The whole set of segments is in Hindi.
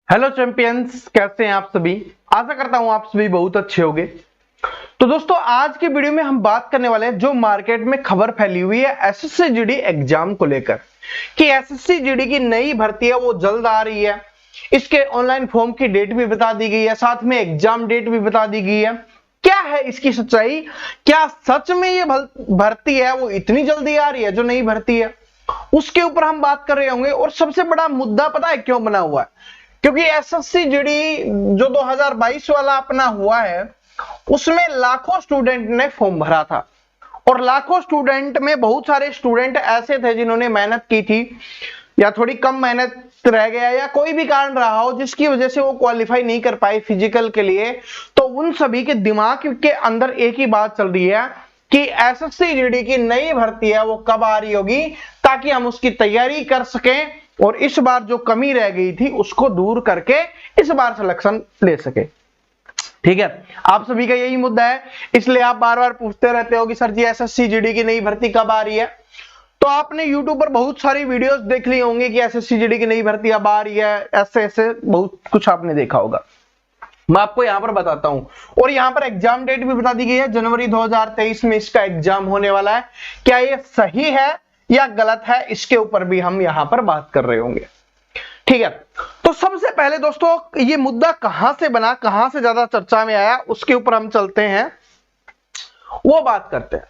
हेलो चैंपियंस, कैसे हैं आप सभी। आशा करता हूं आप सभी बहुत अच्छे होंगे। तो दोस्तों, आज की वीडियो में हम बात करने वाले हैं जो मार्केट में खबर फैली हुई है एसएससी जीडी एग्जाम को लेकर कि एसएससी जीडी की नई भर्ती है वो जल्द आ रही है। इसके ऑनलाइन फॉर्म की डेट भी बता दी गई है, साथ में एग्जाम डेट भी बता दी गई है। क्या है इसकी सच्चाई? क्या सच में ये भर्ती है वो इतनी जल्दी आ रही है जो नई भर्ती है? उसके ऊपर हम बात कर रहे होंगे। और सबसे बड़ा मुद्दा पता है क्यों बना हुआ है? क्योंकि एसएससी जीडी जो 2022 वाला अपना हुआ है उसमें लाखों स्टूडेंट ने फॉर्म भरा था और लाखों स्टूडेंट में बहुत सारे स्टूडेंट ऐसे थे जिन्होंने मेहनत की थी या थोड़ी कम मेहनत रह गया या कोई भी कारण रहा हो जिसकी वजह से वो क्वालिफाई नहीं कर पाए फिजिकल के लिए। तो उन सभी के दिमाग के अंदर एक ही बात चल रही है कि एसएससी जीडी की नई भर्ती है वो कब आ रही होगी ताकि हम उसकी तैयारी कर सकें और इस बार जो कमी रह गई थी उसको दूर करके इस बार सिलेक्शन ले सके। ठीक है, आप सभी का यही मुद्दा है, इसलिए आप बार बार पूछते रहते हो कि सर जी एसएससी जीडी की नई भर्ती कब आ रही है। तो आपने यूट्यूब पर बहुत सारी वीडियोस देख ली होंगी कि एसएससी जीडी की नई भर्ती अब आ रही है, ऐसे ऐसे बहुत कुछ आपने देखा होगा। मैं आपको यहां पर बताता हूं और यहां पर एग्जाम डेट भी बता दी गई है, जनवरी 2023 में इसका एग्जाम होने वाला है। क्या ये सही है या गलत है, इसके ऊपर भी हम यहां पर बात कर रहे होंगे। ठीक है, तो सबसे पहले दोस्तों ये मुद्दा कहां से बना, कहां से ज्यादा चर्चा में आया, उसके ऊपर हम चलते हैं, वो बात करते हैं।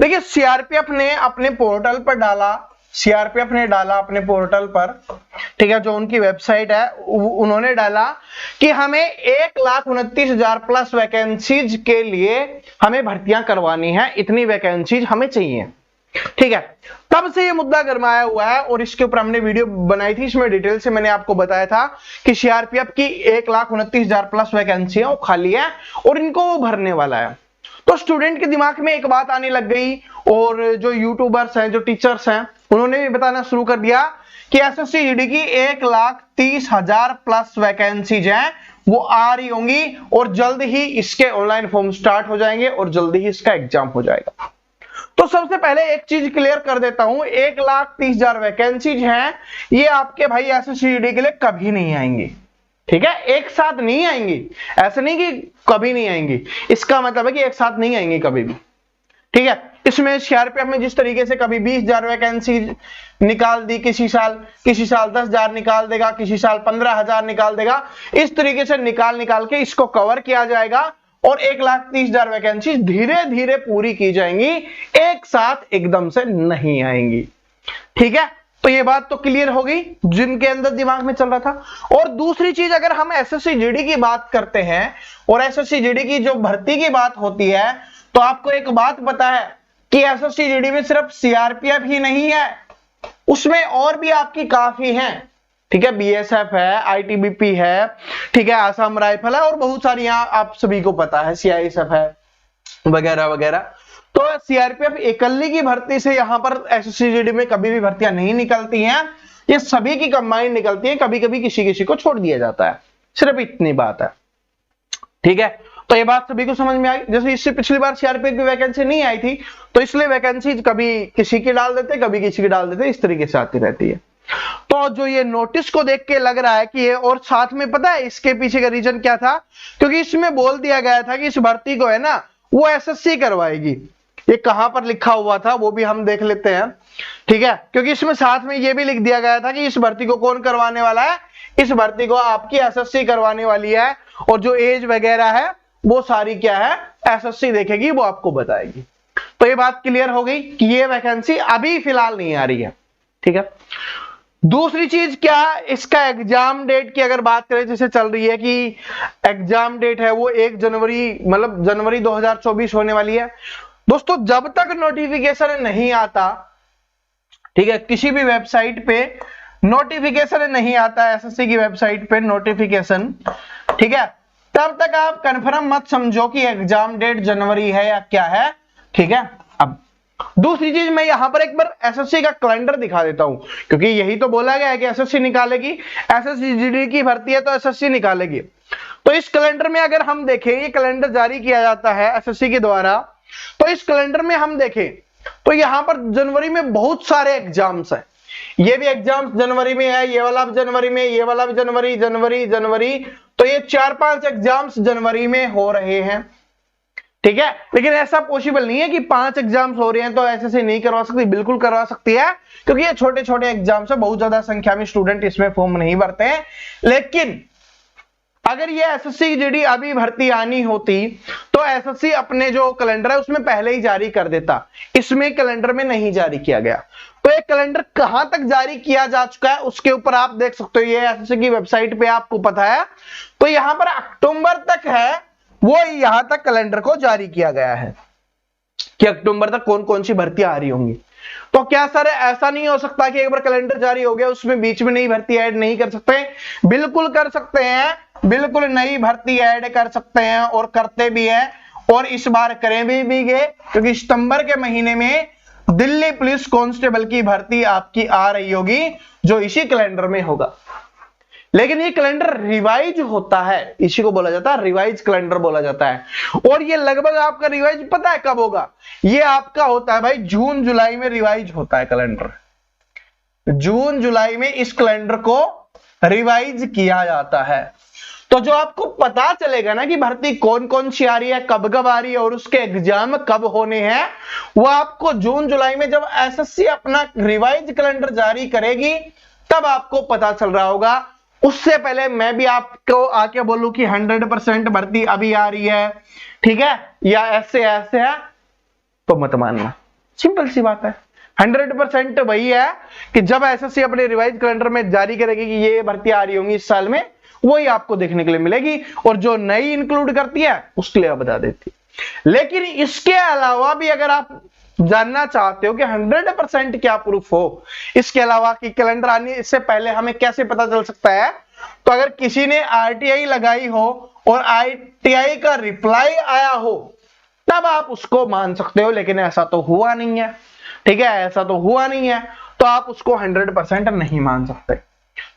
देखिए, सीआरपीएफ ने अपने पोर्टल पर डाला, सीआरपीएफ ने डाला अपने पोर्टल पर, ठीक है, जो उनकी वेबसाइट है, उन्होंने डाला कि हमें 1,29,000 प्लस वैकेंसीज के लिए हमें भर्तियां करवानी है, इतनी वैकेंसीज हमें चाहिए। ठीक है, तब से ये मुद्दा गरमाया हुआ है और इसके ऊपर हमने वीडियो बनाई थी, इसमें डिटेल से मैंने आपको बताया था कि सीआरपीएफ की 1,29,000 प्लस वैकेंसी है वो खाली है और इनको वो भरने वाला है। तो स्टूडेंट के दिमाग में एक बात आने लग गई और जो यूट्यूबर्स हैं, जो टीचर्स हैं, उन्होंने भी बताना शुरू कर दिया कि एसएससी जीडी की 1,30,000 प्लस वैकेंसीज हैं वो आ रही होंगी और जल्द ही इसके ऑनलाइन फॉर्म स्टार्ट हो जाएंगे और जल्द ही इसका एग्जाम हो जाएगा। तो सबसे पहले एक चीज क्लियर कर देता हूं, 1,30,000 वैकेंसीज हैं, ये आपके भाई एसएससी जीडी के लिए कभी नहीं आएंगी। ठीक है, एक साथ नहीं आएंगी, ऐसे नहीं कि कभी नहीं आएंगी, इसका मतलब है कि एक साथ नहीं आएंगी कभी भी। ठीक है, इसमें सीआरपीएफ में जिस तरीके से कभी 20,000 वैकेंसी निकाल दी किसी साल 10,000 निकाल देगा, किसी साल 15,000 निकाल देगा, इस तरीके से निकाल के इसको कवर किया जाएगा और 1,30,000 वैकेंसी धीरे धीरे पूरी की जाएंगी, एक साथ एकदम से नहीं आएंगी। ठीक है, तो ये बात तो क्लियर हो गई जिनके अंदर दिमाग में चल रहा था। और दूसरी चीज, अगर हम एसएससी जीडी की बात करते हैं और एसएससी जीडी की जो भर्ती की बात होती है तो आपको एक बात पता है कि एसएससी जीडी में सिर्फ सीआरपीएफ ही नहीं है, उसमें और भी आपकी काफी हैं। ठीक है, बीएसएफ है, आईटीबीपी है, ठीक है, आसाम राइफल है और बहुत सारी यहां आप सभी को पता है, सीआईएसएफ है वगैरह वगैरह। तो सीआरपीएफ इकल्ली की भर्ती से यहां पर एसएससी जीडी में कभी भी भर्तियां नहीं निकलती हैं, ये सभी की कंबाइंड निकलती है, कभी कभी किसी किसी को छोड़ दिया जाता है, सिर्फ इतनी बात है। ठीक है, तो ये बात सभी को समझ में आई। जैसे इससे पिछली बार सीआरपीएफ की वैकेंसी नहीं आई थी तो इसलिए वैकेंसी कभी किसी की डाल देते, कभी किसी की डाल देते, इस तरीके से आती रहती है। तो जो ये नोटिस को देख के लग रहा है कि ये, और साथ में पता है इसके पीछे का रीजन क्या था, क्योंकि इसमें बोल दिया गया था कि इस भर्ती को है ना वो एसएससी करवाएगी। ये कहां पर लिखा हुआ था वो भी हम देख लेते हैं। ठीक है, क्योंकि इसमें साथ में ये भी लिख दिया गया था कि इस भर्ती को कौन करवाने वाला है, इस भर्ती को आपकी एसएससी करवाने वाली है और जो एज वगैरह है वो सारी क्या है एसएससी देखेगी, वो आपको बताएगी। तो ये बात क्लियर हो गई कि ये वैकेंसी अभी फिलहाल नहीं आ रही है। ठीक है, दूसरी चीज क्या, इसका एग्जाम डेट की अगर बात करें, जैसे चल रही है कि एग्जाम डेट है वो 1 जनवरी, मतलब जनवरी 2024 होने वाली है। दोस्तों, जब तक नोटिफिकेशन नहीं आता, ठीक है, किसी भी वेबसाइट पे नोटिफिकेशन नहीं आता, एसएससी की वेबसाइट पे नोटिफिकेशन, ठीक है, तब तक आप कंफर्म मत समझो कि एग्जाम डेट जनवरी है या क्या है। ठीक है, अब दूसरी चीज मैं यहां पर एक बार एसएससी का कैलेंडर दिखा देता हूं, क्योंकि यही तो बोला गया है कि एसएससी निकालेगी, एसएससी जीडी की भर्ती है तो एसएससी निकालेगी। तो इस कैलेंडर में अगर हम देखें, ये कैलेंडर जारी किया जाता है एसएससी के द्वारा, तो इस कैलेंडर में हम देखें तो यहां पर जनवरी में बहुत सारे एग्जाम्स हैं, ये भी एग्जाम जनवरी में है, ये वाला भी जनवरी में, ये वाला भी जनवरी जनवरी जनवरी, तो ये 4-5 एग्जाम्स जनवरी में हो रहे हैं, ठीक है। लेकिन ऐसा पॉसिबल नहीं है कि 5 एग्जाम्स हो रहे हैं तो ऐसे नहीं करवा सकती, बिल्कुल करवा सकती है, क्योंकि ये छोटे छोटे एग्जाम्स है, बहुत ज्यादा संख्या में स्टूडेंट इसमें फॉर्म नहीं भरते हैं। लेकिन अगर ये एसएससी जीडी अभी भर्ती आनी होती तो एसएससी अपने जो कैलेंडर है उसमें पहले ही जारी कर देता, इसमें कैलेंडर में नहीं जारी किया गया। तो ये कैलेंडर कहां तक जारी किया जा चुका है उसके ऊपर आप देख सकते हो, ये एसएससी की वेबसाइट पे आपको पता है। तो यहां पर अक्टूबर तक है, वो यहां तक कैलेंडर को जारी किया गया है कि अक्टूबर तक कौन कौन सी भर्ती आ रही होंगी। तो क्या सर ऐसा नहीं हो सकता कि एक बार कैलेंडर जारी हो गया उसमें बीच में नई भर्ती ऐड नहीं कर सकते? बिल्कुल कर सकते हैं, बिल्कुल नई भर्ती ऐड कर सकते हैं और करते भी हैं, और इस बार करें भी गए, क्योंकि सितंबर के महीने में दिल्ली पुलिस कांस्टेबल की भर्ती आपकी आ रही होगी जो इसी कैलेंडर में होगा। लेकिन ये कैलेंडर रिवाइज होता है, इसी को बोला जाता है रिवाइज कैलेंडर बोला जाता है। और ये लगभग आपका रिवाइज पता है कब होगा? ये आपका होता है भाई जून जुलाई में रिवाइज होता है कैलेंडर, जून जुलाई में इस कैलेंडर को रिवाइज किया जाता है। तो जो आपको पता चलेगा ना कि भर्ती कौन कौन सी आ रही है, कब कब आ रही है और उसके एग्जाम कब होने हैं, वो आपको जून जुलाई में जब एसएससी अपना रिवाइज कैलेंडर जारी करेगी तब आपको पता चल रहा होगा। उससे पहले मैं भी आपको आके बोलूं कि 100% भर्ती अभी आ रही है, ठीक है, या ऐसे ऐसे है, तो मत मानना, सिंपल सी बात है। 100% वही है कि जब एसएससी अपने रिवाइज कैलेंडर में जारी करेगी कि ये भर्ती आ रही होंगी इस साल में, वही आपको देखने के लिए मिलेगी, और जो नई इंक्लूड करती है उसके लिए बता देती है। लेकिन इसके अलावा भी अगर आप जानना चाहते हो कि 100% क्या प्रूफ हो, इसके अलावा कि कैलेंडर आने इससे पहले हमें कैसे पता चल सकता है, तो अगर किसी ने आरटीआई लगाई हो और आरटीआई का रिप्लाई आया हो तब आप उसको मान सकते हो, लेकिन ऐसा तो हुआ नहीं है, ठीक है, ऐसा तो हुआ नहीं है, तो आप उसको 100% नहीं मान सकते।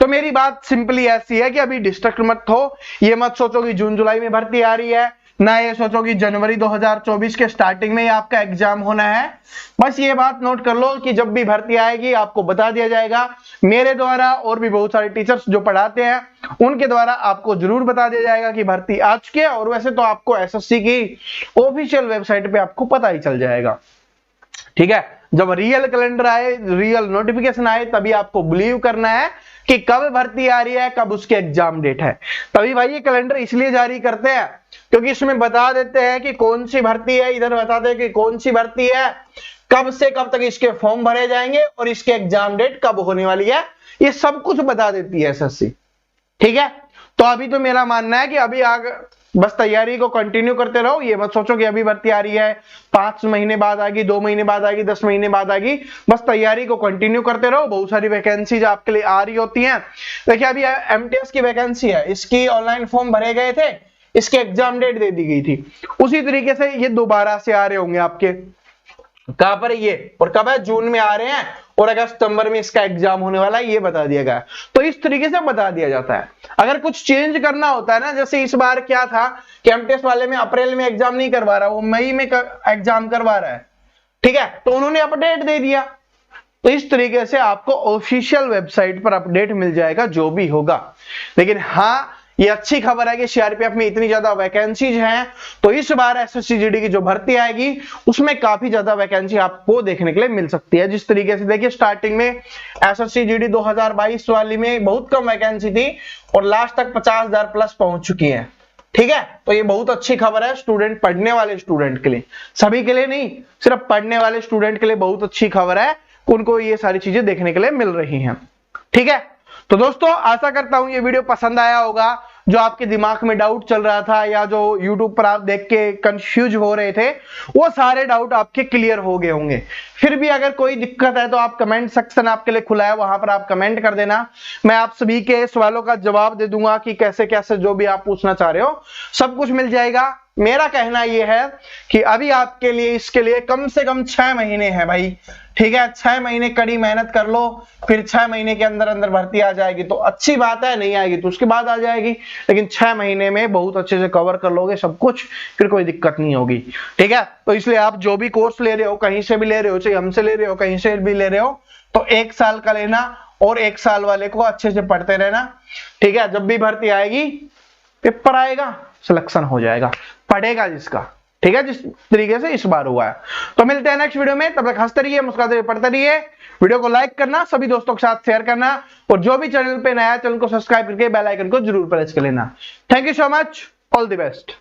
तो मेरी बात सिंपली ऐसी है कि अभी डिस्ट्रैक्ट मत हो, ये मत सोचो कि जून जुलाई में भर्ती आ रही है, ना ये सोचो कि जनवरी 2024 के स्टार्टिंग में ही आपका एग्जाम होना है। बस ये बात नोट कर लो कि जब भी भर्ती आएगी आपको बता दिया जाएगा, मेरे द्वारा और भी बहुत सारे टीचर्स जो पढ़ाते हैं उनके द्वारा आपको जरूर बता दिया जाएगा कि भर्ती आ चुकी है। और वैसे तो आपको एसएससी की ऑफिशियल वेबसाइट पे आपको पता ही चल जाएगा, ठीक है। जब रियल कैलेंडर आए, रियल नोटिफिकेशन आए, तभी आपको बिलीव करना है कि कब भर्ती आ रही है, कब उसके एग्जाम डेट है। तभी भाई ये कैलेंडर इसलिए जारी करते हैं क्योंकि इसमें बता देते हैं कि कौन सी भर्ती है, इधर बता दे कि कौन सी भर्ती है, कब से कब तक इसके फॉर्म भरे जाएंगे और इसके एग्जाम डेट कब होने वाली है, ये सब कुछ बता देती है एसएससी, ठीक है। तो अभी तो मेरा मानना है कि अभी आगे बस तैयारी को कंटिन्यू करते रहो, ये मत सोचो कि अभी भर्ती आ रही है 5 महीने बाद आएगी, 2 महीने बाद आएगी, 10 महीने बाद आएगी, बस तैयारी को कंटिन्यू करते रहो। बहुत सारी वैकेंसीज आपके लिए आ रही होती हैं। देखिए अभी एमटीएस की वैकेंसी है, इसकी ऑनलाइन फॉर्म भरे गए थे, इसके एग्जाम डेट दे दी गई थी, उसी तरीके से ये दोबारा से आ रहे होंगे आपके, कहां पर ये और कब है, जून में आ रहे हैं और अगस्त सितंबर में इसका एग्जाम होने वाला है, ये बता दिया गया। तो इस तरीके से बता दिया जाता है। अगर कुछ चेंज करना होता है ना, जैसे इस बार क्या था कि एमटीएस वाले में अप्रैल में एग्जाम नहीं करवा रहा, वो मई में एग्जाम करवा रहा है, ठीक है, तो उन्होंने अपडेट दे दिया। तो इस तरीके से आपको ऑफिशियल वेबसाइट पर अपडेट मिल जाएगा जो भी होगा। लेकिन हाँ, ये अच्छी खबर है कि सीआरपीएफ में इतनी ज्यादा वैकेंसीज हैं, तो इस बार एसएससी जीडी की जो भर्ती आएगी उसमें काफी ज्यादा वैकेंसी आपको देखने के लिए मिल सकती है। जिस तरीके से देखिए स्टार्टिंग में एसएससी जीडी 2022 वाली में बहुत कम वैकेंसी थी और लास्ट तक 50,000 प्लस पहुंच चुकी है, ठीक है। तो ये बहुत अच्छी खबर है स्टूडेंट, पढ़ने वाले स्टूडेंट के लिए, सभी के लिए नहीं, सिर्फ पढ़ने वाले स्टूडेंट के लिए बहुत अच्छी खबर है, उनको ये सारी चीजें देखने के लिए मिल रही हैं, ठीक है। तो दोस्तों आशा करता हूं ये वीडियो पसंद आया होगा। जो आपके दिमाग में डाउट चल रहा था या जो YouTube पर आप देख के कंफ्यूज हो रहे थे, वो सारे डाउट आपके क्लियर हो गए होंगे। फिर भी अगर कोई दिक्कत है तो आप कमेंट सेक्शन आपके लिए खुला है, वहां पर आप कमेंट कर देना, मैं आप सभी के सवालों का जवाब दे दूंगा कि कैसे कैसे जो भी आप पूछना चाह रहे हो सब कुछ मिल जाएगा। मेरा कहना यह है कि अभी आपके लिए इसके लिए कम से कम 6 महीने हैं भाई, ठीक है। 6 महीने कड़ी मेहनत कर लो, फिर 6 महीने के अंदर अंदर भर्ती आ जाएगी तो अच्छी बात है, नहीं आएगी तो उसके बाद आ जाएगी, लेकिन 6 महीने में बहुत अच्छे से कवर कर लोगे सब कुछ, फिर कोई दिक्कत नहीं होगी, ठीक है। तो इसलिए आप जो भी कोर्स ले रहे हो, कहीं से भी ले रहे हो, चाहे हमसे ले रहे हो, कहीं से भी ले रहे हो, तो 1 साल का लेना और 1 साल वाले को अच्छे से पढ़ते रहना, ठीक है। जब भी भर्ती आएगी, पेपर आएगा, सिलेक्शन हो जाएगा, पढ़ेगा जिसका, ठीक है, जिस तरीके से इस बार हुआ है। तो मिलते हैं नेक्स्ट वीडियो में, तब तक हंसते रहिए, मुस्कुराते रहिए, पढ़ते रहिए। वीडियो को लाइक करना, सभी दोस्तों के साथ शेयर करना, और जो भी चैनल पे नया है चैनल को सब्सक्राइब करके बेल आइकन को जरूर प्रेस कर लेना। Thank you so much, all the best.